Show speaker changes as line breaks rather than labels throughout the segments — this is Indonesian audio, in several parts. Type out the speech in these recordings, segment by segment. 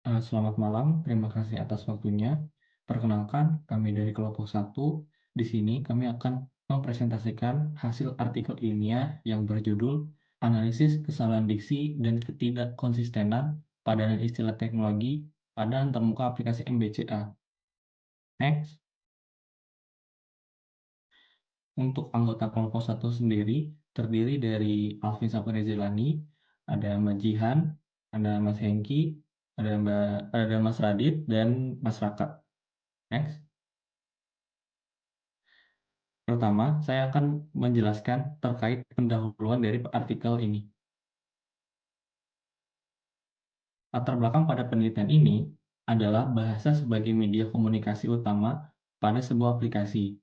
Selamat malam, terima kasih atas waktunya. Perkenalkan, kami dari kelompok satu. Di sini kami akan mempresentasikan hasil artikel ilmiah yang berjudul Analisis Kesalahan Diksi dan Ketidakkonsistenan Padanan Istilah Teknologi pada Antarmuka Aplikasi MBCA. Next. Untuk anggota kelompok satu sendiri terdiri dari Alvin Saparezilani, ada Mbak Jihan, ada Mas Hengki, ada Mas Radit, dan Mas Raka. Next. Pertama, saya akan menjelaskan terkait pendahuluan dari artikel ini. Latar belakang pada penelitian ini adalah bahasa sebagai media komunikasi utama pada sebuah aplikasi.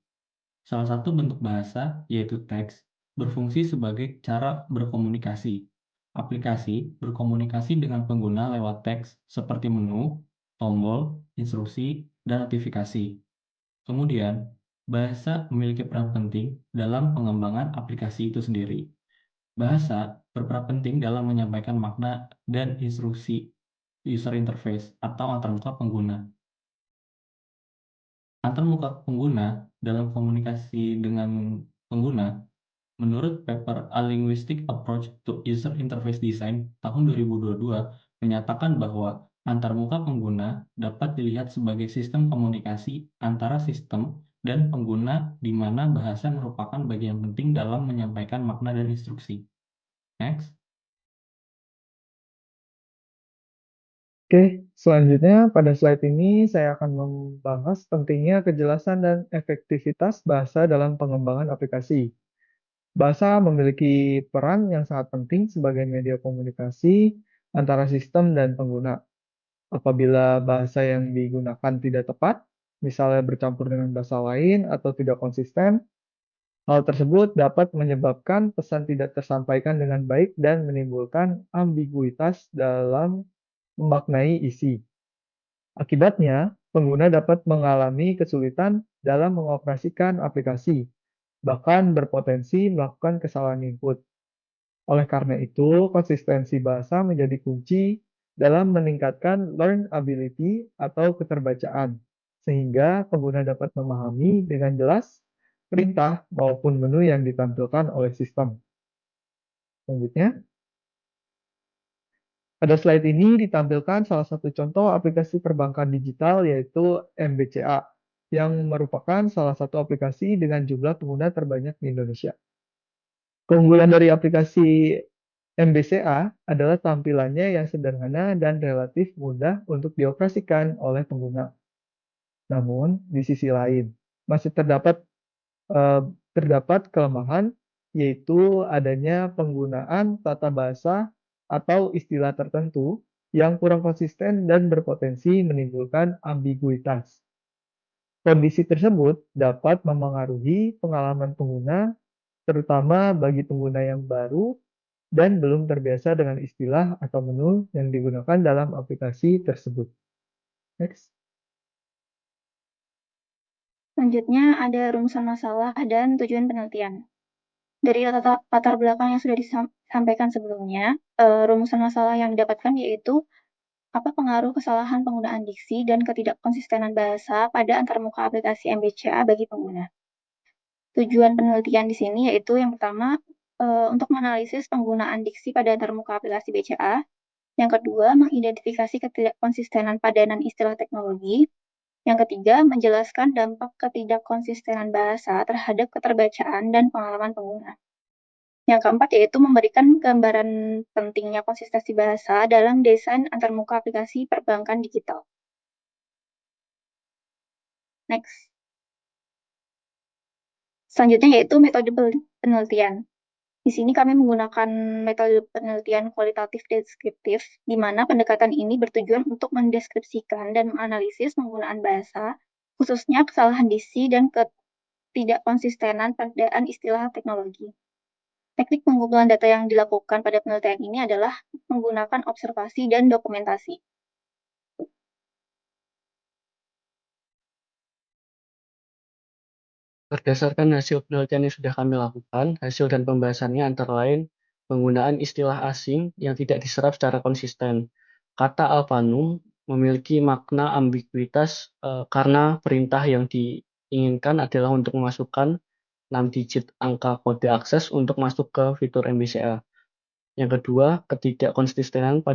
Salah satu bentuk bahasa, yaitu teks, berfungsi sebagai cara berkomunikasi. Aplikasi berkomunikasi dengan pengguna lewat teks seperti menu, tombol, instruksi, dan notifikasi. Kemudian, bahasa memiliki peran penting dalam pengembangan aplikasi itu sendiri. Bahasa berperan penting dalam menyampaikan makna dan instruksi user interface atau antarmuka pengguna. Antarmuka pengguna dalam komunikasi dengan pengguna, menurut paper A Linguistic Approach to User Interface Design tahun 2022, menyatakan bahwa antarmuka pengguna dapat dilihat sebagai sistem komunikasi antara sistem dan pengguna di mana bahasa merupakan bagian penting dalam menyampaikan makna dan instruksi. Next.
Oke, selanjutnya pada slide ini saya akan membahas pentingnya kejelasan dan efektivitas bahasa dalam pengembangan aplikasi. Bahasa memiliki peran yang sangat penting sebagai media komunikasi antara sistem dan pengguna. Apabila bahasa yang digunakan tidak tepat, misalnya bercampur dengan bahasa lain atau tidak konsisten, hal tersebut dapat menyebabkan pesan tidak tersampaikan dengan baik dan menimbulkan ambiguitas dalam memaknai isi. Akibatnya, pengguna dapat mengalami kesulitan dalam mengoperasikan aplikasi, bahkan berpotensi melakukan kesalahan input. Oleh karena itu, konsistensi bahasa menjadi kunci dalam meningkatkan learnability atau keterbacaan, sehingga pengguna dapat memahami dengan jelas perintah maupun menu yang ditampilkan oleh sistem. Selanjutnya, pada slide ini ditampilkan salah satu contoh aplikasi perbankan digital yaitu MBCA, yang merupakan salah satu aplikasi dengan jumlah pengguna terbanyak di Indonesia. Keunggulan dari aplikasi MBCA adalah tampilannya yang sederhana dan relatif mudah untuk dioperasikan oleh pengguna. Namun, di sisi lain, masih eh, terdapat kelemahan, yaitu adanya penggunaan tata bahasa atau istilah tertentu yang kurang konsisten dan berpotensi menimbulkan ambiguitas. Kondisi tersebut dapat memengaruhi pengalaman pengguna, terutama bagi pengguna yang baru dan belum terbiasa dengan istilah atau menu yang digunakan dalam aplikasi tersebut. Next.
Selanjutnya ada rumusan masalah dan tujuan penelitian. Dari latar belakang yang sudah disampaikan sebelumnya, rumusan masalah yang didapatkan yaitu apa pengaruh kesalahan penggunaan diksi dan ketidakkonsistenan bahasa pada antarmuka aplikasi MBCA bagi pengguna. Tujuan penelitian di sini yaitu yang pertama, untuk menganalisis penggunaan diksi pada antarmuka aplikasi BCA. Yang kedua, mengidentifikasi ketidakkonsistenan padanan istilah teknologi. Yang ketiga, menjelaskan dampak ketidakkonsistenan bahasa terhadap keterbacaan dan pengalaman pengguna. Yang keempat yaitu memberikan gambaran pentingnya konsistensi bahasa dalam desain antarmuka aplikasi perbankan digital. Next. Selanjutnya yaitu metode penelitian. Di sini kami menggunakan metode penelitian kualitatif deskriptif, di mana pendekatan ini bertujuan untuk mendeskripsikan dan menganalisis penggunaan bahasa, khususnya kesalahan diksi dan ketidakkonsistenan padaan istilah teknologi. Teknik pengumpulan data yang dilakukan pada penelitian ini adalah menggunakan observasi dan dokumentasi.
Berdasarkan hasil penelitian yang sudah kami lakukan, hasil dan pembahasannya antara lain penggunaan istilah asing yang tidak diserap secara konsisten. Kata alfanum memiliki makna ambiguitas karena perintah yang diinginkan adalah untuk memasukkan 6 digit angka kode akses untuk masuk ke fitur MBCA. Yang kedua, ketidakkonsistenan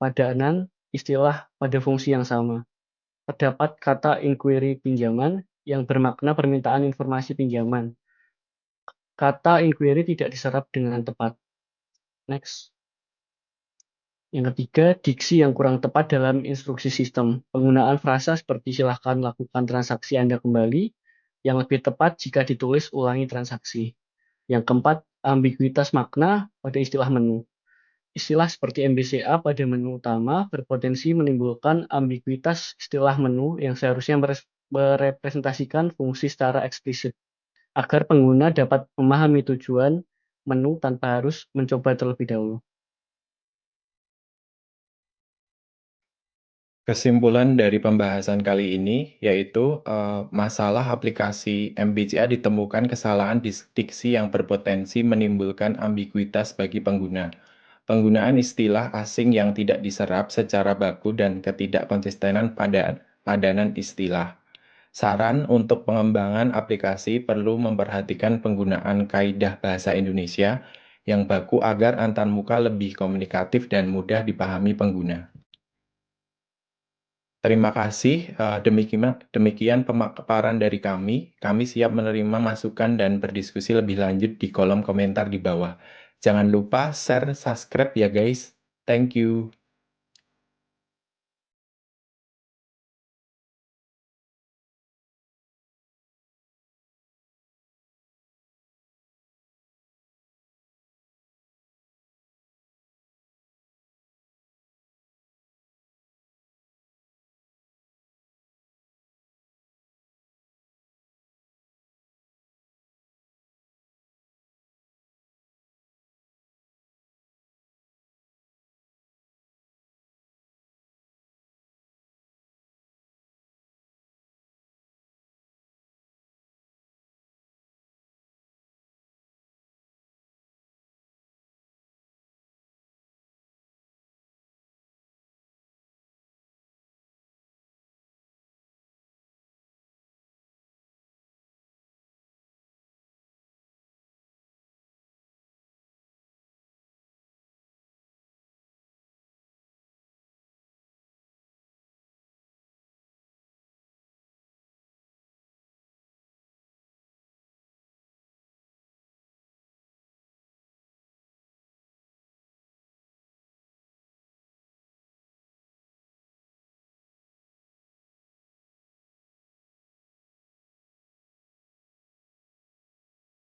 padanan istilah pada fungsi yang sama. Terdapat kata inquiry pinjaman yang bermakna permintaan informasi pinjaman. Kata inquiry tidak diserap dengan tepat. Next. Yang ketiga, diksi yang kurang tepat dalam instruksi sistem. Penggunaan frasa seperti silahkan lakukan transaksi Anda kembali, yang lebih tepat jika ditulis ulangi transaksi. Yang keempat, ambiguitas makna pada istilah menu. Istilah seperti MBCA pada menu utama berpotensi menimbulkan ambiguitas istilah menu yang seharusnya merepresentasikan fungsi secara eksplisit, agar pengguna dapat memahami tujuan menu tanpa harus mencoba terlebih dahulu.
Kesimpulan dari pembahasan kali ini yaitu masalah aplikasi MBCA ditemukan kesalahan diksi yang berpotensi menimbulkan ambiguitas bagi pengguna. Penggunaan istilah asing yang tidak diserap secara baku dan ketidakkonsistenan padanan istilah. Saran untuk pengembangan aplikasi perlu memperhatikan penggunaan kaidah bahasa Indonesia yang baku agar antarmuka lebih komunikatif dan mudah dipahami pengguna. Terima kasih. Demikian pemaparan dari kami. Kami siap menerima masukan dan berdiskusi lebih lanjut di kolom komentar di bawah. Jangan lupa share, subscribe ya guys. Thank you.